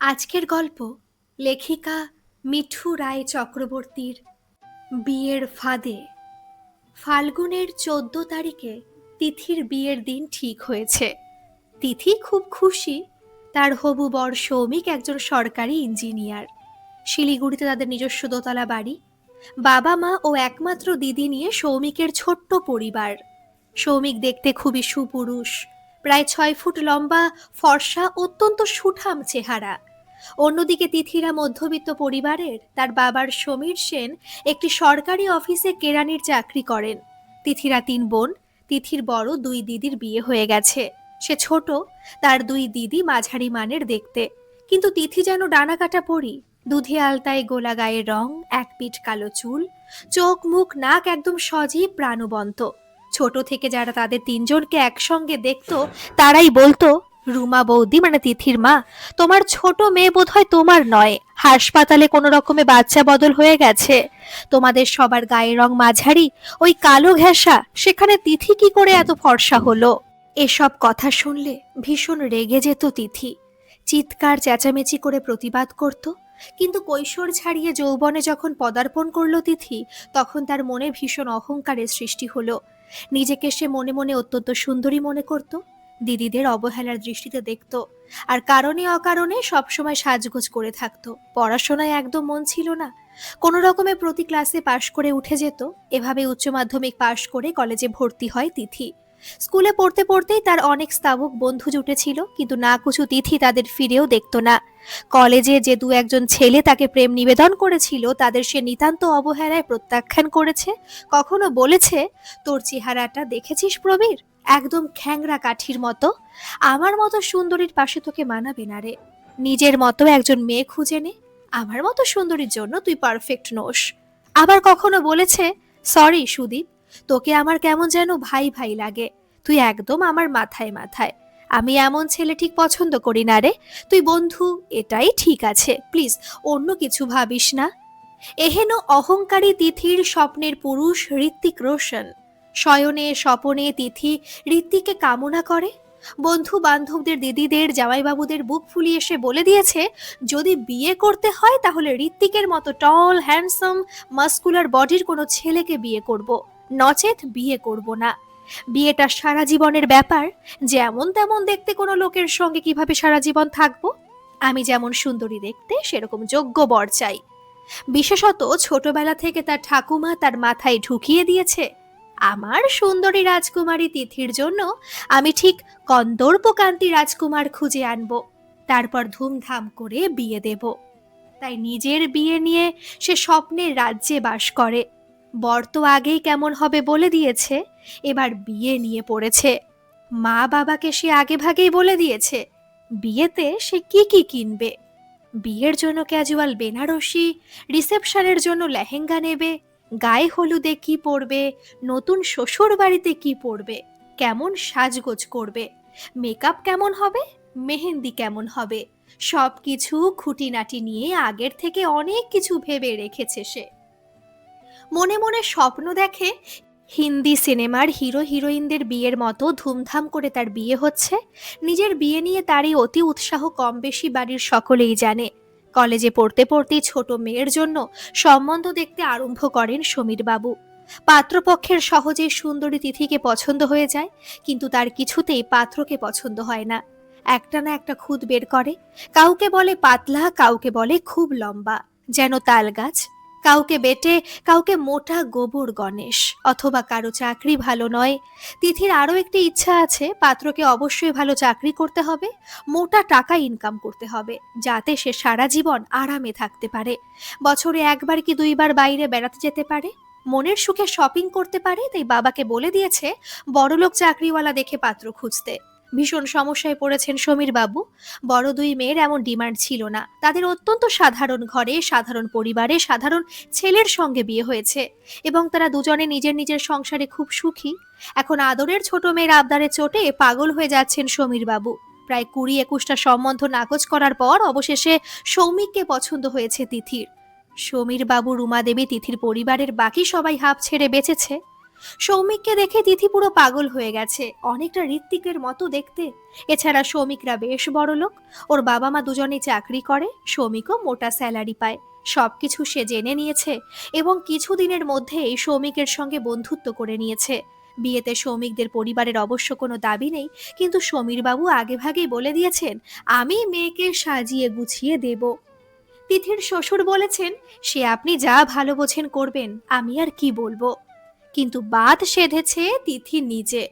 আজকের গল্প লেখিকা মিঠু রায় চক্রবর্তীর বিয়ের ফাঁদে। ফাল্গুনের 14 তারিখে তিথির বিয়ের দিন ঠিক হয়েছে। তিথি খুব খুশি। তার হবু বর সৌমিক একজন সরকারি ইঞ্জিনিয়ার। শিলিগুড়িতে তাদের নিজস্ব দোতলা বাড়ি। বাবা মা ও একমাত্র দিদি নিয়ে সৌমিকের ছোট্ট পরিবার। সৌমিক দেখতে খুবই সুপুরুষ, প্রায় 6 ফুট লম্বা, ফর্সা, অত্যন্ত সুঠাম চেহারা। অন্যদিকে তিথিরা মধ্যবিত্ত পরিবারের। তার বাবার সমীর সেন একটি সরকারি অফিসে কেরানির চাকরি করেন। তিথিরা 3 বোন। তিথির বড় 2 দিদির বিয়ে হয়ে গেছে। সে ছোট। তার 2 দিদি মাঝারি মানের দেখতে, কিন্তু তিথি যেন ডানা কাটা পড়ি। দুধে আলতায় গোলা গায়ের রং, এক পিঠ কালো চুল, চোখ মুখ নাক একদম সজীব প্রাণবন্ত। ছোট থেকে যারা তাদের 3জনকে একসঙ্গে দেখতো তারাই বলতো, রুমা বৌদি মানে তিথির মা, তোমার ছোট মেয়ে বোধহয় তোমার নয়, হাসপাতালে কোনো রকমে বাচ্চা বদল হয়ে গেছে। তোমাদের সবার গায়ের রং মাঝারি, ওই কালো ঘেঁষা, সেখানে তিথি কি করে এত ফর্সা হলো? এসব কথা শুনলে ভীষণ রেগে যেত তিথি। চিৎকার চেঁচামেচি করে প্রতিবাদ করত। কিন্তু কৈশোর ছাড়িয়ে যৌবনে যখন পদার্পণ করলো তিথি, তখন তার মনে ভীষণ অহংকারের সৃষ্টি হলো। নিজেকে সে মনে মনে অত্যন্ত সুন্দরী মনে করত। দিদিদের অবহেলার দৃষ্টিতে দেখত, আর কারণে অকারণে সবসময় সাজগোজ করে থাকতো। পড়াশোনায় একদম মন ছিল না। কোনো রকমে প্রতি ক্লাসে পাশ করে উঠে যেত। এভাবে উচ্চ মাধ্যমিক পাশ করে কলেজে ভর্তি হয় তিথি। স্কুলে পড়তে পড়তেই তার অনেক স্তাবক বন্ধু জুটেছিল, কিন্তু না কুছু তিথি তাদের ফিরেও দেখত না। কলেজে যে 2-1জন ছেলে তাকে প্রেম নিবেদন করেছিল, তাদের সে নিতান্ত অবহেলায় প্রত্যাখ্যান করেছে। কখনো বলেছে, তোর চেহারাটা দেখেছিস প্রবীর, একদম খ্যাংরা কাঠির মতো, আমার মতো সুন্দরীর পাশে তোকে মানাবে না রে। নিজের মতো একজন মেয়ে খুঁজে নে, আমার মতো সুন্দরীর জন্য তুই পারফেক্ট নোস। আবার কখনো বলেছে, সরি সুদীপ, তোকে আমার কেমন যেন ভাই ভাই লাগে, তুই একদম আমার মাথায় মাথায়, আমি এমন ছেলে ঠিক পছন্দ করি না রে, তুই বন্ধু এটাই ঠিক আছে, প্লিজ অন্য কিছু ভাবিস না। এহেন অহংকারী তিথির স্বপ্নের পুরুষ ঋত্বিক রোশন। শয়নে স্বপনে তিথি ঋত্বিককে কামনা করে। বন্ধু বান্ধবদের, দিদিদের, জামাইবাবুদের বুক ফুলিয়ে এসে বলে দিয়েছে, যদি বিয়ে করতে হয় তাহলে ঋত্বিকের মতো টল, হ্যান্ডসাম, মাস্কুলার বডির কোনো ছেলেকে বিয়ে করব, নচেত বিয়ে করব না। বিয়েটা সারা জীবনের ব্যাপার, যেমন তেমন দেখতে কোনো লোকের সঙ্গে কিভাবে সারা জীবন থাকবো? আমি যেমন সুন্দরী দেখতে, সেরকম যোগ্য বর চাই। বিশেষত ছোটবেলা থেকে তার ঠাকুমা তার মাথায় ঢুকিয়ে দিয়েছে, আমার সুন্দরী রাজকুমারী তিথির জন্য আমি ঠিক কন্দর্পকান্তি রাজকুমার খুঁজে আনব, তারপর ধুমধাম করে বিয়ে দেব। তাই নিজের বিয়ে নিয়ে সে স্বপ্নের রাজ্যে বাস করে। বর তো আগেই কেমন হবে বলে দিয়েছে, এবার বিয়ে নিয়ে পড়েছে। মা বাবাকে সে আগে ভাগেই বলে দিয়েছে বিয়েতে সে কি কি কিনবে। বিয়ের জন্য ক্যাজুয়াল বেনারসি, রিসেপশনের জন্য লেহেঙ্গা নেবে, গায়ে হলুদে কি পরবে, নতুন শ্বশুর বাড়িতে কি পরবে, কেমন সাজগোজ করবে, মেকআপ কেমন হবে, মেহেন্দি কেমন হবে, সবকিছু খুঁটিনাটি নিয়ে আগের থেকে অনেক কিছু ভেবে রেখেছে সে। মনে মনে স্বপ্ন দেখে হিন্দি সিনেমার হিরো হিরোইনদের বিয়ের মতো ধুমধাম করে তার বিয়ে হচ্ছে। নিজের বিয়ে নিয়ে তারই অতি উৎসাহ কম বেশি বাড়ির সকলেই জানে। কলেজে পড়তে পড়তেই ছোট মেয়ের জন্য সম্বন্ধ দেখতে আরম্ভ করেন সমীর বাবু। পাত্রপক্ষের সহজেই সুন্দরী তিথিকে পছন্দ হয়ে যায়, কিন্তু তার কিছুতেই পাত্রকে পছন্দ হয় না। একটা না একটা খুঁত বের করে। কাউকে বলে পাতলা, কাউকে বলে খুব লম্বা, যেন তাল গাছ, কাউকে বেটে, কাউকে মোটা গোবর গণেশ, অথবা কারো চাকরি ভালো নয়। তিথির আরও একটি ইচ্ছা আছে, পাত্রকে অবশ্যই ভালো চাকরি করতে হবে, মোটা টাকা ইনকাম করতে হবে, যাতে সে সারা জীবন আরামে থাকতে পারে, বছরে 1বার কি 2বার বাইরে বেড়াতে যেতে পারে, মনের সুখে শপিং করতে পারে। তাই বাবাকে বলে দিয়েছে বড়লোক চাকরিওয়ালা দেখে পাত্র খুঁজতে। ভীষণ সমস্যায় পড়েছেন সমীর বাবু। বড় 2 মেয়ের এমন ডিমান্ড ছিল না, তাদের অত্যন্ত সাধারণ ঘরে, সাধারণ পরিবারে, সাধারণ ছেলের সঙ্গে বিয়ে হয়েছে, এবং তারা দুজনে নিজের নিজের সংসারে খুব সুখী। এখন আদরের ছোট মেয়ের আবদারে চোটে পাগল হয়ে যাচ্ছেন সমীর বাবু। প্রায় 20-21টা সম্বন্ধ নাকচ করার পর অবশেষে সৌমিককে পছন্দ হয়েছে তিথির। সমীর বাবু, রুমা দেবী, তিথির পরিবারের বাকি সবাই হাঁপ ছেড়ে বেঁচেছে। সৌমিককে দেখে তিথি পুরো পাগল হয়ে গেছে, অনেকটা ঋত্বিকের মতো দেখতে। এছাড়া সৌমিকরা বেশ বড়লোক, ওর বাবা মা দুজনেই চাকরি করে, সৌমিকও মোটা স্যালারি পায়। সবকিছু সে জেনে নিয়েছে এবং কিছুদিনের মধ্যেই সৌমিকের সঙ্গে বন্ধুত্ব করে নিয়েছে। বিয়েতে সৌমিকদের পরিবারের অবশ্য কোনো দাবি নেই, কিন্তু সমীর বাবু আগেভাগেই বলে দিয়েছেন, আমি মেয়েকে সাজিয়ে গুছিয়ে দেব। তিথির শ্বশুর বলেছেন, সে আপনি যা ভালো বোঝেন করবেন, আমি আর কি বলবো। কিন্তু বাদ সেধেছে তিথি নিজে।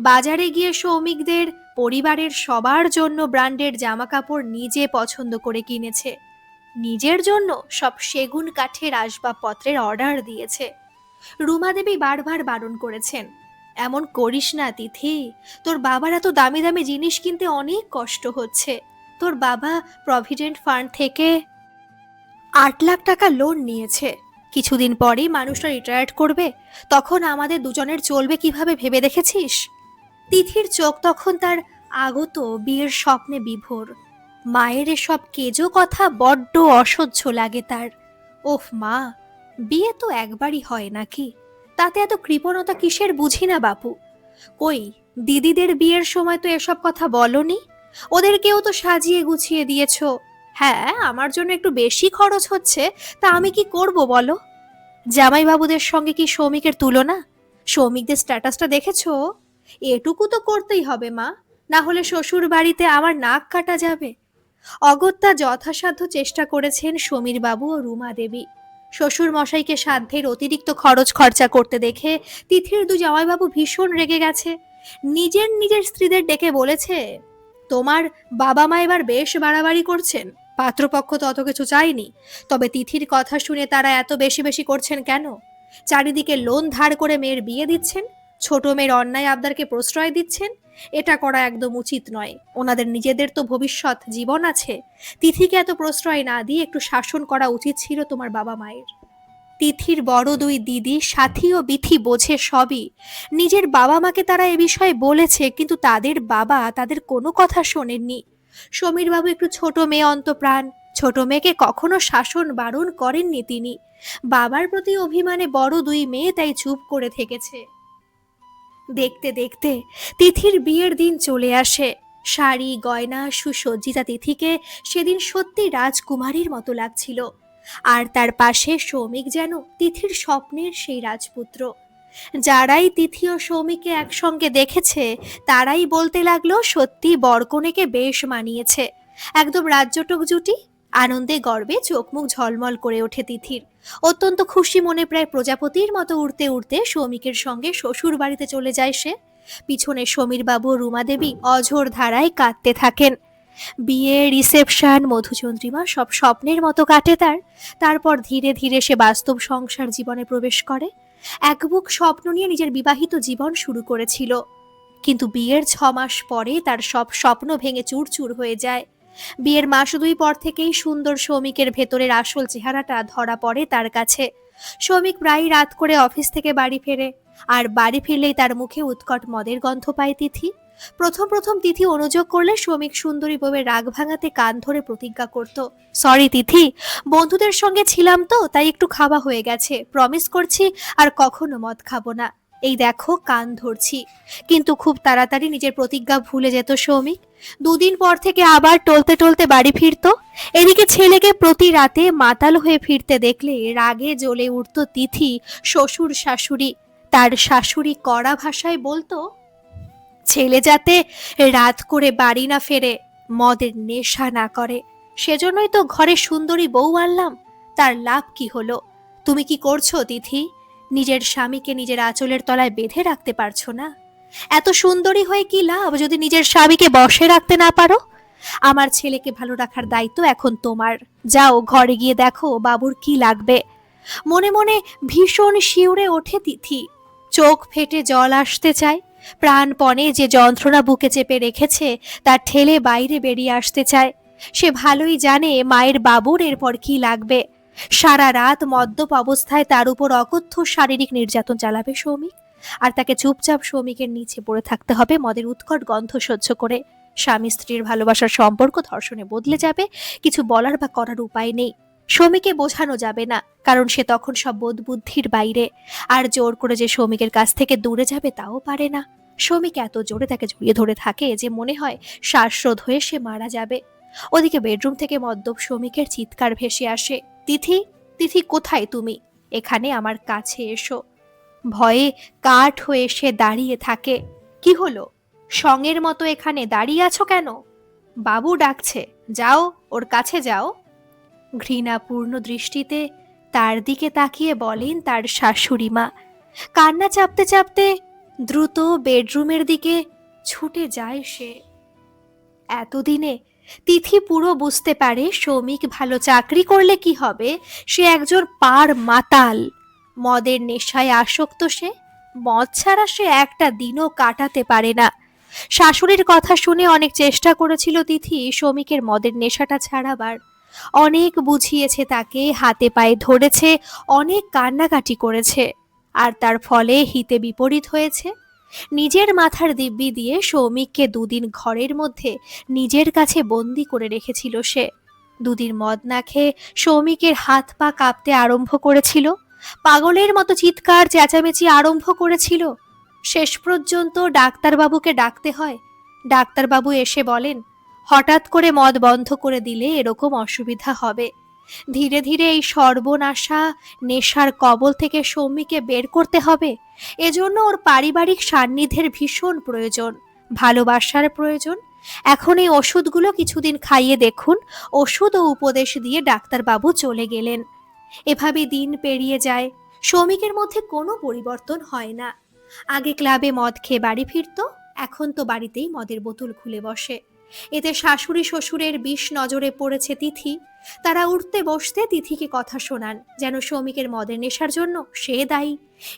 বাজারে গিয়ে সৌমিকদের পরিবারের সবার জন্য ব্র্যান্ডের জামা কাপড় নিজে পছন্দ করে কিনেছে। নিজের জন্য সব সেগুন কাঠের আসবাবপত্রের অর্ডার দিয়েছে। রুমা দেবী বারবার বারণ করেছেন, এমন করিস না তিথি, তোর বাবার এত দামি দামি জিনিস কিনতে অনেক কষ্ট হচ্ছে। তোর বাবা প্রভিডেন্ট ফান্ড থেকে 8 লাখ টাকা লোন নিয়েছে, কিছুদিন পরেই মানুষটা রিটায়ার্ড করবে, তখন আমাদের দুজনের চলবে কিভাবে ভেবে দেখেছিস? তিথির চোখ তখন তার আগত বিয়ের স্বপ্নে বিভোর। মায়ের এসব কেজো কথা বড্ড অসহ্য লাগে তার। ওফ মা, বিয়ে তো একবারই হয় নাকি, তাতে এত কৃপণতা কিসের বুঝি না বাপু। কই, দিদিদের বিয়ের সময় তো এসব কথা বলনি, ওদেরকেও তো সাজিয়ে গুছিয়ে দিয়েছো। হ্যাঁ, আমার জন্য একটু বেশি খরচ হচ্ছে, তা আমি কি করব বলো? জামাইবাবুদের সঙ্গে কি সৌমিকের তুলনা? সৌমিকদের স্ট্যাটাসটা দেখেছো? এটুকু তো করতেই হবে মা, না হলে শ্বশুর বাড়িতে আমার নাক কাটা যাবে। অগত্যা যথাসাধ্য চেষ্টা করেছেন সমীর বাবু ও রুমা দেবী। শ্বশুর মশাইকে সাধ্যের অতিরিক্ত খরচ খরচা করতে দেখে তিথির দু জামাইবাবু ভীষণ রেগে গেছে। নিজের স্ত্রীদের ডেকে বলেছে, তোমার বাবা মা এবার বেশ বাড়াবাড়ি করছেন, পাত্রপক্ষ তো অত কিছু চায়নি, তবে তিথির কথা শুনে তারা এত বেশি বেশি করছেন কেন? চারিদিকে লোন ধার করে মেয়ের বিয়ে দিচ্ছেন, ছোট মেয়ের অন্যায় আবদারকে প্রশ্রয় দিচ্ছেন। এটা করা একদম উচিত নয়, ওনাদের নিজেদের তো ভবিষ্যৎ জীবন আছে। তিথিকে এত প্রশ্রয় না দিয়ে একটু শাসন করা উচিত ছিল তোমার বাবা মায়ের। তিথির বড় দুই দিদি সাথী ও বিথি বোঝে সবই। নিজের বাবা মাকে তারা এ বিষয়ে বলেছে, কিন্তু তাদের বাবা তাদের কোনো কথা শোনেননি। সমীর বাবু একটু ছোট মেয়ে অন্তপ্রাণ, ছোট মেয়েকে কখনো শাসন বারণ করেননি তিনি। বাবার প্রতি অভিমানে বড় দুই মেয়ে তাই চুপ করে থেকেছে। দেখতে দেখতে তিথির বিয়ের দিন চলে আসে। শাড়ি গয়না সুসজ্জিতা তিথিকে সেদিন সত্যি রাজকুমারীর মতো লাগছিল। আর তার পাশে সৌমিক যেন তিথির স্বপ্নের সেই রাজপুত্র। যারাই তিথি ও সৌমিককে একসঙ্গে দেখেছে তারাই বলতে লাগলো, সত্যি বরকনেকে বেশ মানিয়েছে, একদম রাজ্যটক জুটি। আনন্দে গর্বে চোখ মুখ ঝলমল করে ওঠে তিথির। অত্যন্ত খুশি মনে প্রায় প্রজাপতির মতো উড়তে উড়তে সৌমিকের সঙ্গে শ্বশুর বাড়িতে চলে যায় সে। পিছনে সমীর বাবু ও রুমা দেবী অঝোর ধারায় কাঁদতে থাকেন। বিয়ে, রিসেপশন, মধুচন্দ্রিমা সব স্বপ্নের মতো কাটে তার। তারপর ধীরে ধীরে সে বাস্তব সংসার জীবনে প্রবেশ করে। এক বুক স্বপ্ন নিয়ে নিজের বিবাহিত জীবন শুরু করেছিল, কিন্তু বিয়ের 6 মাস পরে তার সব স্বপ্ন ভেঙে চুরচুর হয়ে যায়। বিয়ের মাস 2 পর থেকেই সুন্দর সৌমিকের ভেতরের আসল চেহারাটা ধরা পড়ে তার কাছে। সৌমিক প্রায়ই রাত করে অফিস থেকে বাড়ি ফেরে, আর বাড়ি ফিরলেই তার মুখে উৎকট মদের গন্ধ পায় তিথি। প্রথম প্রথম তিথি অনুযোগ করলে সৌমিক সুন্দরী বউয়ের রাগ ভাঙাতে কান ধরে প্রতিজ্ঞা করত, সরি তিথি, বন্ধুদের সঙ্গে ছিলাম তো তাই একটু খাওয়া হয়ে গেছে, প্রমিস করছি আর কখনো মদ খাবো না, এই দেখো কান ধরছি। কিন্তু খুব তাড়াতাড়ি নিজের প্রতিজ্ঞা ভুলে যেত সৌমিক। 2 দিন পর থেকে আবার টলতে টলতে বাড়ি ফিরত। এদিকে ছেলেকে প্রতি রাতে মাতাল হয়ে ফিরতে দেখলে রাগে জ্বলে উঠত তিথি, শ্বশুর শাশুড়ি। তার শাশুড়ি কড়া ভাষায় বলতো, ছেলে যাতে রাত করে বাড়ি না ফেরে, মদের নেশা না করে, সেজন্যই তো ঘরে সুন্দরী বউ আনলাম, তার লাভ কি হলো? তুমি কি করছো তিথি? নিজের স্বামীকে নিজের আঁচলের তলায় বেঁধে রাখতে পারছো না? এত সুন্দরী হয়ে কি লাভ যদি নিজের স্বামীকে বশে রাখতে না পারো? আমার ছেলেকে ভালো রাখার দায়িত্ব এখন তোমার। যাও ঘরে গিয়ে দেখো বাবুর কি লাগবে। মনে মনে ভীষণ শিউরে ওঠে তিথি, চোখ ফেটে জল আসতে চায়। প্রাণপণে যে যন্ত্রণা বুকে চেপে রেখেছে তা ঠেলে বাইরে বেরিয়ে আসতে চায়। সে ভালোই জানে মায়ের বাবুর এরপর কি লাগবে। সারা রাত মদ্যপ অবস্থায় তার উপর অকথ্য শারীরিক নির্যাতন চালাবে সৌমিক, আর তাকে চুপচাপ সৌমিকের নিচে পড়ে থাকতে হবে মদের উৎকট গন্ধ সহ্য করে। স্বামী স্ত্রীর ভালোবাসার সম্পর্ক ধর্ষণে বদলে যাবে, কিছু বলার বা করার উপায় নেই। সৌমিকে বোঝানো যাবে না, কারণ সে তখন সব বোধ বুদ্ধির বাইরে। আর জোর করে যে সৌমিকের কাছ থেকে দূরে যাবে তাও পারে না। সৌমিক এত জোরে তাকে জড়িয়ে ধরে থাকে যে মনে হয় শ্বাসরোধ হয়ে সে মারা যাবে। ওদিকে বেডরুম থেকে মদ্যপ সৌমিকের চিৎকার ভেসে আসে, তিথি, তিথি কোথায় তুমি? এখানে আমার কাছে এসো। ভয়ে কাঠ হয়ে সে দাঁড়িয়ে থাকে। কি হলো? সঙের মতো এখানে দাঁড়িয়ে আছো কেন? বাবু ডাকছে, যাও, ওর কাছে যাও। ঘৃণাপূর্ণ দৃষ্টিতে তার দিকে তাকিয়ে বলেন তার শাশুড়ি মা। কান্না চাপতে চাপতে দ্রুত বেডরুমের দিকে ছুটে যায় সে। এতদিনে তিথি পুরো বুঝতে পারে সৌমিক ভালো চাকরি করলে কি হবে, সে একজন পার মাতাল। মদের নেশায় আসক্ত সে। মদ ছাড়া সে একটা দিনও কাটাতে পারে না। শাশুড়ির কথা শুনে অনেক চেষ্টা করেছিল তিথি সৌমিকের মদের নেশাটা ছাড়াবার। অনেক বুঝিয়েছে তাকে, হাতে পায়ে ধরেছে, অনেক কান্নাকাটি করেছে। আর তার ফলে হিতে বিপরীত হয়েছে। নিজের মাথার দিব্যি দিয়ে সৌমিককে দুদিন ঘরের মধ্যে নিজের কাছে বন্দি করে রেখেছিল সে। দুদিন মদ না খেয়ে সৌমিকের হাত পা কাঁপতে আরম্ভ করেছিল, পাগলের মতো চিৎকার চেঁচামেচি আরম্ভ করেছিল। শেষ পর্যন্ত ডাক্তারবাবুকে ডাকতে হয়। ডাক্তারবাবু এসে বলেন, হঠাৎ করে মদ বন্ধ করে দিলে এরকম অসুবিধা হবে। ধীরে ধীরে এই সর্বনাশা নেশার কবল থেকে সৌমিকে বের করতে হবে। এজন্য ওর পারিবারিক সান্নিধ্যের ভীষণ প্রয়োজন, ভালোবাসার প্রয়োজন। এখন এই ওষুধগুলো কিছুদিন খাইয়ে দেখুন। ওষুধ ও উপদেশ দিয়ে ডাক্তারবাবু চলে গেলেন। এভাবে দিন পেরিয়ে যায়। সৌমিকের মধ্যে কোনো পরিবর্তন হয় না। আগে ক্লাবে মদ খেয়ে বাড়ি ফিরতো, এখন তো বাড়িতেই মদের বোতল খুলে বসে। এতে শাশুড়ি শ্বশুরের বিষ নজরে পড়েছে তিথি। তারা উঠতে বসতে তিথিকে কথা শোনান যেন সৌমিকের মদের নেশার জন্য সে দায়ী।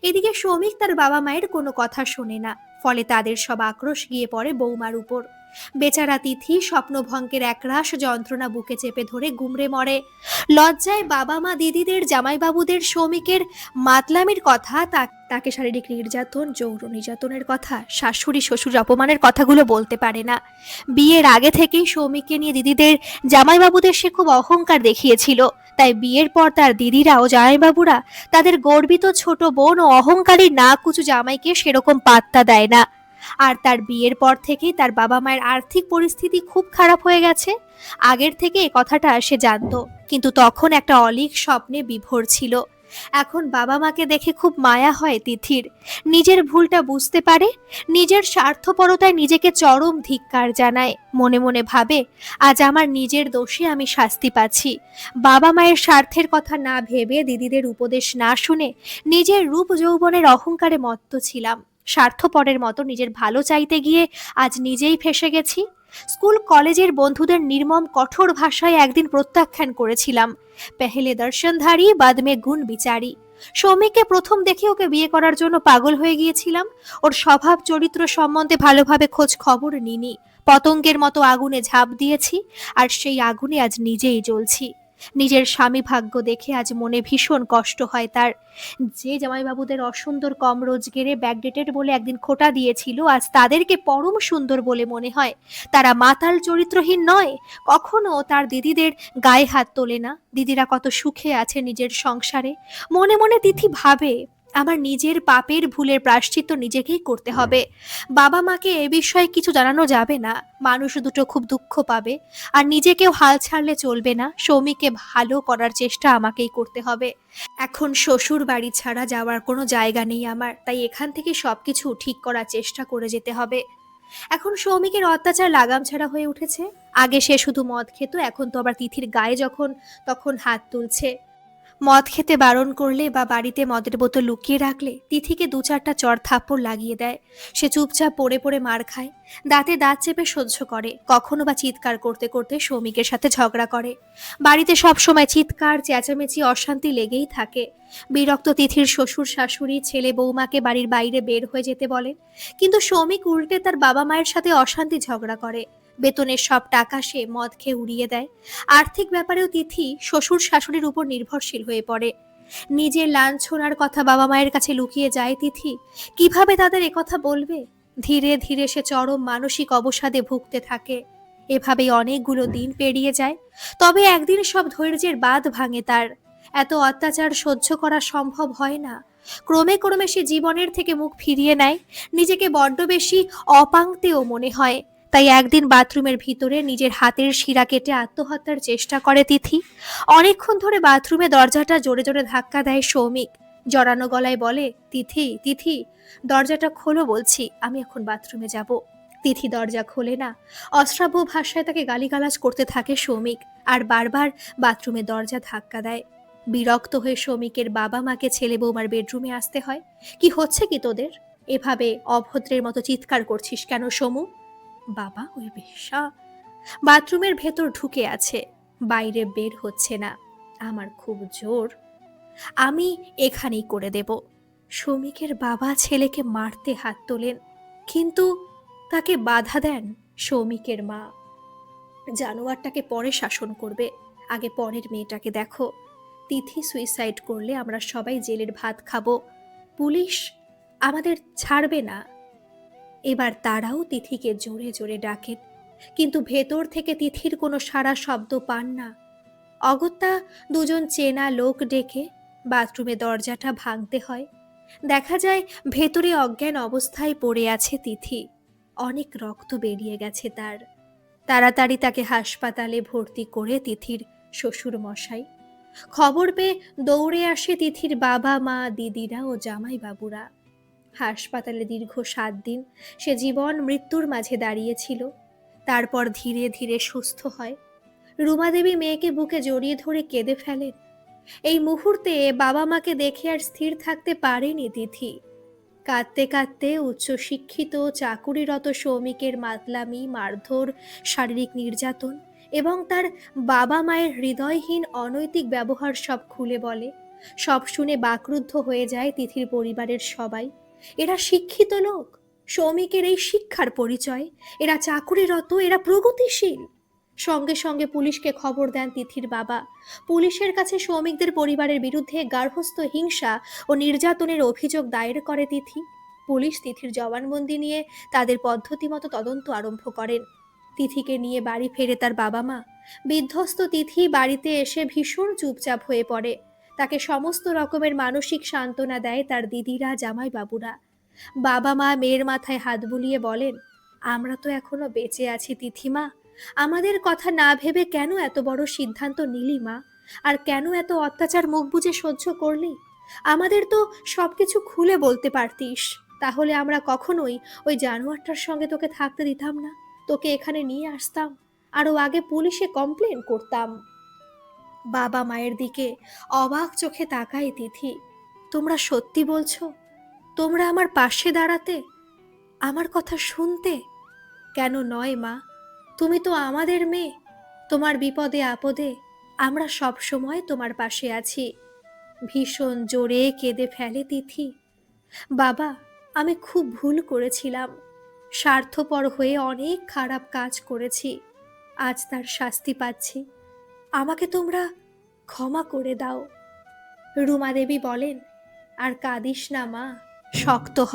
এদিকে সৌমিক তার বাবা মায়ের কোনো কথা শোনে না, ফলে তাদের সব আক্রোশ গিয়ে পড়ে বৌমার উপর। বেচারা তিথি স্বপ্নভঙ্গের একরাশ যন্ত্রণা বুকে চেপে ধরে গুমড়ে মরে। লজ্জায় বাবা মা দিদিদের জামাইবাবুদের সৌমিকের মাতলামির কথা, তাকে শারীরিক নির্যাতন যৌন নির্যাতনের কথা, শাশুড়ি শ্বশুর অপমানের কথাগুলো বলতে পারে না। বিয়ের আগে থেকেই সৌমিককে নিয়ে দিদিদের জামাইবাবুদের সে খুব অহংকার দেখিয়েছিল। তাই বিয়ের পর তার দিদিরা ও জামাইবাবুরা তাদের গর্বিত ছোট বোন ও অহংকারী নাকুচু জামাইকে সেরকম পাত্তা দেয় না। আর তার বিয়ের পর থেকেই তার বাবা মায়ের আর্থিক পরিস্থিতি খুব খারাপ হয়ে গেছে। আগের থেকে এ কথাটা সে জানতো, কিন্তু তখন একটা অলীক স্বপ্নে বিভোর ছিল। এখন বাবা মাকে দেখে খুব মায়া হয় তিথির। নিজের ভুলটা বুঝতে পারে, নিজের স্বার্থপরতায় নিজেকে চরম ধিক্কার জানায়। মনে মনে ভাবে, আজ আমার নিজের দোষে আমি শাস্তি পাচ্ছি। বাবা মায়ের স্বার্থের কথা না ভেবে, দিদিদের উপদেশ না শুনে নিজের রূপ যৌবনের অহংকারে মত্ত ছিলাম। স্বার্থপরের মতো নিজের ভালো চাইতে গিয়ে আজ নিজেই ফেঁসে গেছি। স্কুল কলেজের বন্ধুদের নির্মম কঠোর ভাষায় একদিন প্রত্যাখ্যান করেছিলাম। পেহেলে দর্শনধারী বাদমে গুণ বিচারী। সৌমিককে প্রথম দেখে ওকে বিয়ে করার জন্য পাগল হয়ে গিয়েছিলাম। ওর স্বভাব চরিত্র সম্বন্ধে ভালোভাবে খোঁজ খবর নিনি। পতঙ্গের মতো আগুনে ঝাঁপ দিয়েছি, আর সেই আগুনে আজ নিজেই জ্বলছি। নিজের স্বামী ভাগ্য দেখে আজ মনে ভীষণ কষ্ট হয় তার। যে জামাইবাবুদের অসুন্দর কম রোজগেরে ব্যাকডেটেড বলে একদিন খোঁটা দিয়েছিল, আজ তাদেরকে পরম সুন্দর বলে মনে হয়। তারা মাতাল চরিত্রহীন নয়, কখনো তার দিদিদের গায়ে হাত তোলে না। দিদিরা কত সুখে আছে নিজের সংসারে। মনে মনে তিথি ভাবে, আমার নিজের পাপের ভুলের প্রায়শ্চিত্ত নিজেকেই করতে হবে। বাবা মাকে এ বিষয়ে কিছু জানানো যাবে না, মানুষ দুটো খুব দুঃখ পাবে। আর নিজেকেও হাল ছাড়লে চলবে না, সৌমিককে ভালো করার চেষ্টা আমাকেই করতে হবে। এখন শ্বশুর বাড়ি ছাড়া যাওয়ার কোনো জায়গা নেই আমার, তাই এখান থেকে সবকিছু ঠিক করার চেষ্টা করে যেতে হবে। এখন সৌমিকের অত্যাচার লাগাম ছাড়া হয়ে উঠেছে। আগে সে শুধু মদ খেত, এখন তো আবার তিথির গায়ে যখন তখন হাত তুলছে। মদ খেতে বারণ করলে বা বাড়িতে মদের বোতল লুকিয়ে রাখলে তিথিকে দু চারটা চড় থাপ্পড় লাগিয়ে দেয়। সে চুপচাপ পড়ে পড়ে মার খায়, দাঁতে দাঁত চেপে সহ্য করে। কখনো বা চিৎকার করতে করতে সৌমিকের সাথে ঝগড়া করে। বাড়িতে সব সময় চিৎকার চেঁচামেচি অশান্তি লেগেই থাকে। বিরক্ত তিথির শ্বশুর শাশুড়ি ছেলে বৌমাকে বাড়ির বাইরে বের হয়ে যেতে বলেন, কিন্তু সৌমিক উল্টে তার বাবা মায়ের সাথে অশান্তি ঝগড়া করে। বেতনের সব টাকা সে মদ খেয়ে উড়িয়ে দেয়। আর্থিক ব্যাপারেও তিথি শ্বশুর শাশুড়ির উপর নির্ভরশীল হয়ে পড়ে। নিজের লাঞ্ছনার কথা বাবা মায়ের কাছে লুকিয়ে যায় তিথি। কিভাবে তাদের একথা বলবে? ধীরে ধীরে সে চরম মানসিক অবসাদে ভুগতে থাকে। এভাবেই অনেকগুলো দিন পেরিয়ে যায়। তবে একদিন সব ধৈর্যের বাঁধ ভাঙে তার। এত অত্যাচার সহ্য করা সম্ভব হয় না। ক্রমে ক্রমে সে জীবনের থেকে মুখ ফিরিয়ে নেয়। নিজেকে বড্ড বেশি অপাংতেও মনে হয়। তাই একদিন বাথরুমের ভিতরে নিজের হাতের শিরা কেটে আত্মহত্যার চেষ্টা করে তিথি। অনেকক্ষণ ধরে বাথরুমে দরজাটা জোরে জোরে ধাক্কা দেয় সৌমিক। জড়ানো গলায় বলে, তিথি তিথি, দরজাটা খোলো বলছি, আমি এখন বাথরুমে যাব। তিথি দরজা খোলে না। অশ্রাব্য ভাষায় তাকে গালিগালাজ করতে থাকে সৌমিক, আর বারবার বাথরুমে দরজা ধাক্কা দেয়। বিরক্ত হয়ে সৌমিকের বাবা মাকে ছেলে বৌমার বেডরুমে আসতে হয়। কি হচ্ছে কি তোদের? এভাবে অভদ্রের মতো চিৎকার করছিস কেন সমু? বাবা, ওই বেশ্যা বাথরুমের ভেতর ঢুকে আছে, বাইরে বের হচ্ছে না। আমার খুব জোর, আমি এখানেই করে দেব। সৌমিকের বাবা ছেলেকে মারতে হাত তোলেন, কিন্তু তাকে বাধা দেন সৌমিকের মা। জানোয়ারটাকে পরে শাসন করবে, আগে পরের মেয়েটাকে দেখো। তিথি সুইসাইড করলে আমরা সবাই জেলের ভাত খাবো, পুলিশ আমাদের ছাড়বে না। এবার তারাও তিথিকে জোরে জোরে ডাকেন, কিন্তু ভেতর থেকে তিথির কোনো সাড়া শব্দ পান না। অগত্যা দুজন চেনা লোক ডেকে বাথরুমে দরজাটা ভাঙতে হয়। দেখা যায় ভেতরে অজ্ঞান অবস্থায় পড়ে আছে তিথি। অনেক রক্ত বেরিয়ে গেছে তার। তাড়াতাড়ি তাকে হাসপাতালে ভর্তি করে তিথির শ্বশুর মশাই। খবর পেয়ে দৌড়ে আসে তিথির বাবা মা, দিদিরা ও জামাইবাবুরা। হাসপাতালে দীর্ঘ 7 দিন সে জীবন মৃত্যুর মাঝে দাঁড়িয়েছিল। তারপর ধীরে ধীরে সুস্থ হয়। রুমা দেবী মেয়েকে বুকে জড়িয়ে ধরে কেঁদে ফেলেন। এই মুহূর্তে বাবা মাকে দেখে আর স্থির থাকতে পারেনি তিথি। কাঁদতে কাঁদতে উচ্চশিক্ষিত চাকুরিরত সৌমিকের মাতলামি, মারধর, শারীরিক নির্যাতন এবং তার বাবা মায়ের হৃদয়হীন অনৈতিক ব্যবহার সব খুলে বলে। সব শুনে বাকরুদ্ধ হয়ে যায় তিথির পরিবারের সবাই। এরা শিক্ষিত লোক, সৌমিকের এই শিক্ষার পরিচয়, এরা চাকুরিরত, এরা প্রগতিশীল। সঙ্গে সঙ্গে পুলিশকে খবর দেন তিথির বাবা। পুলিশের কাছে সৌমিকদের পরিবারের বিরুদ্ধে গার্হস্থ্য হিংসা ও নির্যাতনের অভিযোগ দায়ের করে তিথি। পুলিশ তিথির জবানবন্দি নিয়ে তাদের পদ্ধতি মতো তদন্ত আরম্ভ করেন। তিথিকে নিয়ে বাড়ি ফেরে তার বাবা মা। বিধ্বস্ত তিথি বাড়িতে এসে ভীষণ চুপচাপ হয়ে পড়ে। তাকে সমস্ত রকমের মানসিক সান্ত্বনা দেয় তার দিদিরা, জামাইবাবুরা। বাবা মা মেয়ের মাথায় হাত বুলিয়ে বলেন, আমরা তো এখনো বেঁচে আছি তিথিমা, আমাদের কথা না ভেবে কেন এত বড় সিদ্ধান্ত নিলি মা? আর কেন এত অত্যাচার মুখ বুজে সহ্য করলি? আমাদের তো সবকিছু খুলে বলতে পারতিস, তাহলে আমরা কখনোই ওই জানোয়ারটার সঙ্গে তোকে থাকতে দিতাম না। তোকে এখানে নিয়ে আসতাম, আরো আগে পুলিশে কমপ্লেন করতাম। বাবা মায়ের দিকে অবাক চোখে তাকায় তিথি। তোমরা সত্যি বলছো? তোমরা আমার পাশে দাঁড়াতে, আমার কথা শুনতে? কেন নয় মা, তুমি তো আমাদের মেয়ে। তোমার বিপদে আপদে আমরা সব সময় তোমার পাশে আছি। ভীষণ জোরে কেঁদে ফেলে তিথি। বাবা, আমি খুব ভুল করেছিলাম, স্বার্থপর হয়ে অনেক খারাপ কাজ করেছি, আজ তার শাস্তি পাচ্ছি। আমাকে তোমরা ক্ষমা করে দাও। রুমা দেবী বলেন, আর কাঁদিস না মা, শক্ত হ।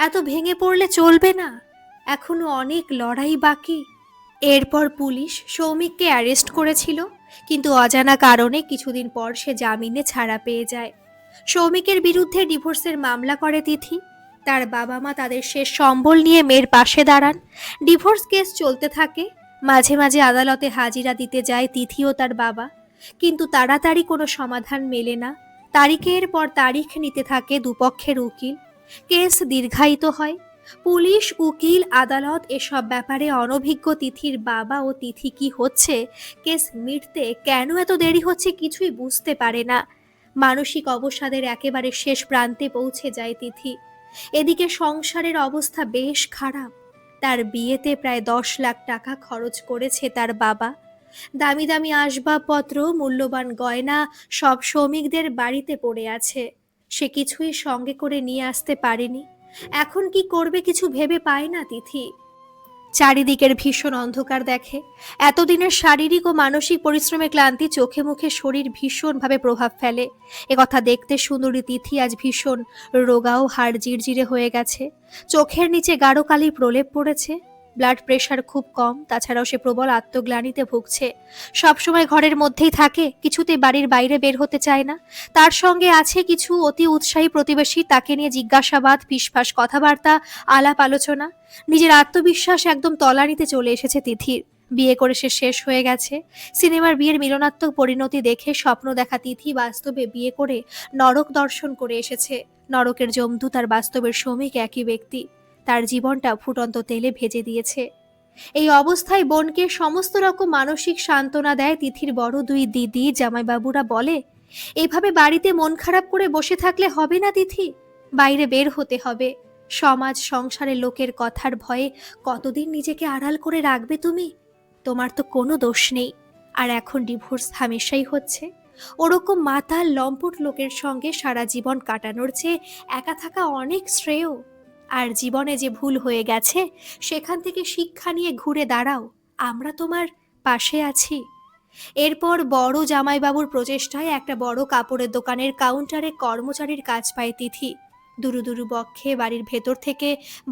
এত ভেঙে পড়লে চলবে না, এখনো অনেক লড়াই বাকি। এরপর পুলিশ সৌমিককে অ্যারেস্ট করেছিল, কিন্তু অজানা কারণে কিছুদিন পর সে জামিনে ছাড়া পেয়ে যায়। সৌমিকের বিরুদ্ধে ডিভোর্সের মামলা করে তিথি। তার বাবা মা তাদের শেষ সম্বল নিয়ে মেয়ের পাশে দাঁড়ান। ডিভোর্স কেস চলতে থাকে। মাঝে মাঝে আদালতে হাজিরা দিতে যায় তিথি ও তার বাবা, কিন্তু তাড়াতাড়ি কোনো সমাধান মেলে না। তারিখের পর তারিখ নিতে থাকে দুপক্ষের উকিল। কেস দীর্ঘায়িত হয়। পুলিশ, উকিল, আদালত এসব ব্যাপারে অনভিজ্ঞ। তিথির বাবা ও তিথি কি হচ্ছে, কেস মিটতে কেন এত দেরি হচ্ছে কিছুই বুঝতে পারে না। মানসিক অবসাদের একেবারে শেষ প্রান্তে পৌঁছে যায় তিথি। এদিকে সংসারের অবস্থা বেশ খারাপ। তার বিয়েতে প্রায় 10 লাখ টাকা খরচ করেছে তার বাবা। দামি দামি আসবাবপত্র, মূল্যবান গয়না সব শ্রমিকদের বাড়িতে পড়ে আছে। সে কিছুই সঙ্গে করে নিয়ে আসতে পারেনি। এখন কি করবে কিছু ভেবে পায় না তিথি। চারিদিকের ভীষণ অন্ধকার দেখে। এতদিনের শারীরিক ও মানসিক পরিশ্রমে ক্লান্তি চোখে মুখে শরীর ভীষণভাবে প্রভাব ফেলে। একথা দেখতে সুন্দরী তিথি আজ ভীষণ রোগা ও হাড় জিরজিরে হয়ে গেছে। চোখের নিচে গাঢ় কালির প্রলেপ পড়েছে। ব্লাড প্রেশার খুব কম, তাছাড়াও সে প্রবল আত্মগ্লানিতে ভুগছে। সবসময় ঘরের মধ্যেই থাকে, কিছুতেই বাড়ির বাইরে বের হতে চায় না। তার সঙ্গে আছে কিছু অতি উৎসাহী প্রতিবেশী, তাকে নিয়ে জিজ্ঞাসাবাদ, ফিসফাস কথাবার্তা, আলাপ আলোচনা। নিজের আত্মবিশ্বাস একদম তলানিতে চলে এসেছে তিথির। বিয়ে করে সে শেষ হয়ে গেছে। সিনেমার বিয়ের মিলনাত্মক পরিণতি দেখে স্বপ্ন দেখা তিথি বাস্তবে বিয়ে করে নরক দর্শন করে এসেছে। নরকের যমদূত আর বাস্তবের শ্রমিক একই ব্যক্তি। তার জীবনটা ফুটন্ত তেলে ভেজে দিয়েছে। এই অবস্থায় বোনকে সমস্ত রকম মানসিক সান্ত্বনা দেয় তিথির বড় দুই দিদি জামাইবাবুরা। বলে, এভাবে বাড়িতে মন খারাপ করে বসে থাকলে হবে না তিথি, বাইরে বের হতে হবে। সমাজ সংসারের লোকের কথার ভয়ে কতদিন নিজেকে আড়াল করে রাখবে তুমি? তোমার তো কোনো দোষ নেই। আর এখন ডিভোর্স হামেশাই হচ্ছে। ওরকম মাতাল লম্পট লোকের সঙ্গে সারা জীবন কাটানোর চেয়ে একা থাকা অনেক শ্রেয়। আর জীবনে যে ভুল হয়ে গেছে সেখান থেকে শিক্ষা নিয়ে ঘুরে দাঁড়াও, আমরা তোমার পাশে আছি। এরপর বড় জামাইবাবুর প্রচেষ্টায় একটা বড় কাপড়ের দোকানের কাউন্টারে কর্মচারীর কাজ পায় তিথি। দুরু দুরু বক্ষে বাড়ির ভেতর থেকে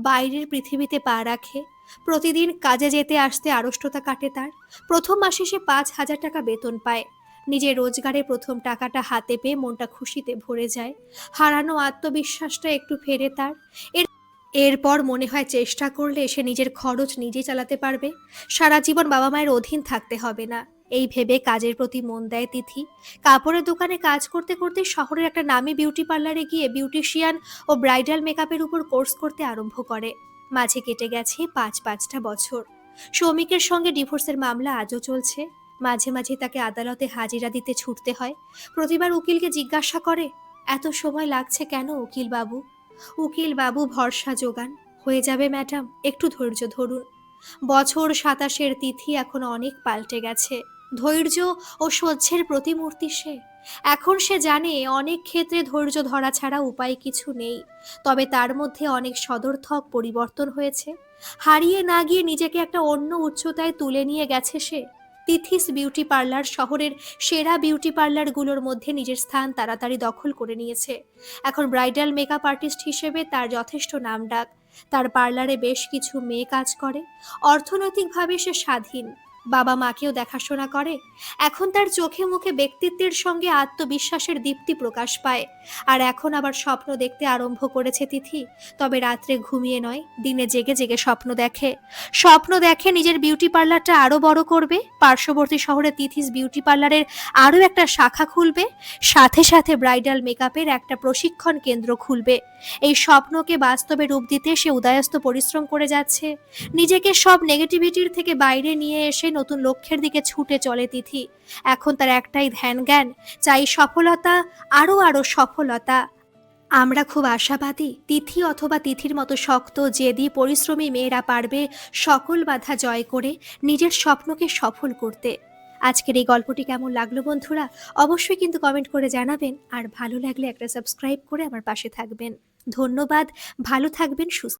বাইরের পৃথিবীতে পা রাখে। প্রতিদিন কাজে যেতে আসতে আড়ষ্টতা কাটে তার। প্রথম মাসে সে 5,000 টাকা বেতন পায়। নিজের রোজগারে প্রথম টাকাটা হাতে পেয়ে মনটা খুশিতে ভরে যায়। হারানো আত্মবিশ্বাসটা একটু ফেরে তার। এরপর মনে হয় চেষ্টা করলে সে নিজের খরচ নিজেই চালাতে পারবে, সারা জীবন বাবা মায়ের অধীন থাকতে হবে না। এই ভেবে কাজের প্রতি মন দেয় তিথি। কাপড়ের দোকানে কাজ করতে করতে শহরের একটা নামি বিউটি পার্লারে গিয়ে বিউটিশিয়ান ও ব্রাইডাল মেকআপের উপর কোর্স করতে আরম্ভ করে। মাঝে কেটে গেছে 5-5টা বছর। শ্রমিকের সঙ্গে ডিভোর্সের মামলা আজও চলছে। মাঝে মাঝে তাকে আদালতে হাজিরা দিতে ছুটতে হয়। প্রতিবার উকিলকে জিজ্ঞাসা করে, এত সময় লাগছে কেন উকিল বাবু? উকিল বাবু ভরসা যোগান, হয়ে যাবে ম্যাডাম, একটু ধৈর্য ধরুন। বছর 27-এর তিথি এখন অনেক পাল্টে গেছে। ধৈর্য ও সহ্যের প্রতিমূর্তি সে। এখন সে জানে অনেক ক্ষেত্রে ধৈর্য ধরা ছাড়া উপায় কিছু নেই। তবে তার মধ্যে অনেক সদর্থক পরিবর্তন হয়েছে। হারিয়ে না গিয়ে নিজেকে একটা অন্য উচ্চতায় তুলে নিয়ে গেছে সে। তিথিস বিউটি পার্লার শহরের সেরা বিউটি পার্লারগুলোর মধ্যে নিজের স্থান তাড়াতাড়ি দখল করে নিয়েছে। এখন ব্রাইডাল মেকআপ আর্টিস্ট হিসেবে তার যথেষ্ট নামডাক। তার পার্লারে বেশ কিছু মেয়ে কাজ করে। অর্থনৈতিকভাবে সে স্বাধীন, বাবা মাকেও দেখাশোনা করে। এখন তার চোখে মুখে ব্যক্তিত্বের সঙ্গে আত্মবিশ্বাসের দীপ্তি প্রকাশ পায়। আর এখন আবার স্বপ্ন দেখতে আরম্ভ করেছে তিথি। তবে রাত্রে ঘুমিয়ে নয়, দিনে জেগে জেগে স্বপ্ন দেখে নিজের বিউটি পার্লারটা আরো বড় করবে। পার্শ্ববর্তী শহরে তিথিস বিউটি পার্লারের আরো একটা শাখা খুলবে। সাথে সাথে ব্রাইডাল মেকআপের একটা প্রশিক্ষণ কেন্দ্র খুলবে। এই স্বপ্নকে বাস্তবে রূপ দিতে সে উদয়াস্ত পরিশ্রম করে যাচ্ছে। নিজেকে সব নেগেটিভিটির থেকে বাইরে নিয়ে এসে নতুন লক্ষ্যের দিকে ছুটে চলে তিথি। এখন তার একটাই ধ্যান জ্ঞান, চাই সফলতা, আরো আরো সফলতা। আমরা খুব আশাবাদী তিথি অথবা তিথির মতো শক্ত জেদি পরিশ্রমী মেয়েরা পারবে সকল বাধা জয় করে নিজের স্বপ্নকে সফল করতে। আজকের এই গল্পটি কেমন লাগলো বন্ধুরা, অবশ্যই কিন্তু কমেন্ট করে জানাবেন। আর ভালো লাগলে একটা সাবস্ক্রাইব করে আমার পাশে থাকবেন। ধন্যবাদ। ভালো থাকবেন, সুস্থ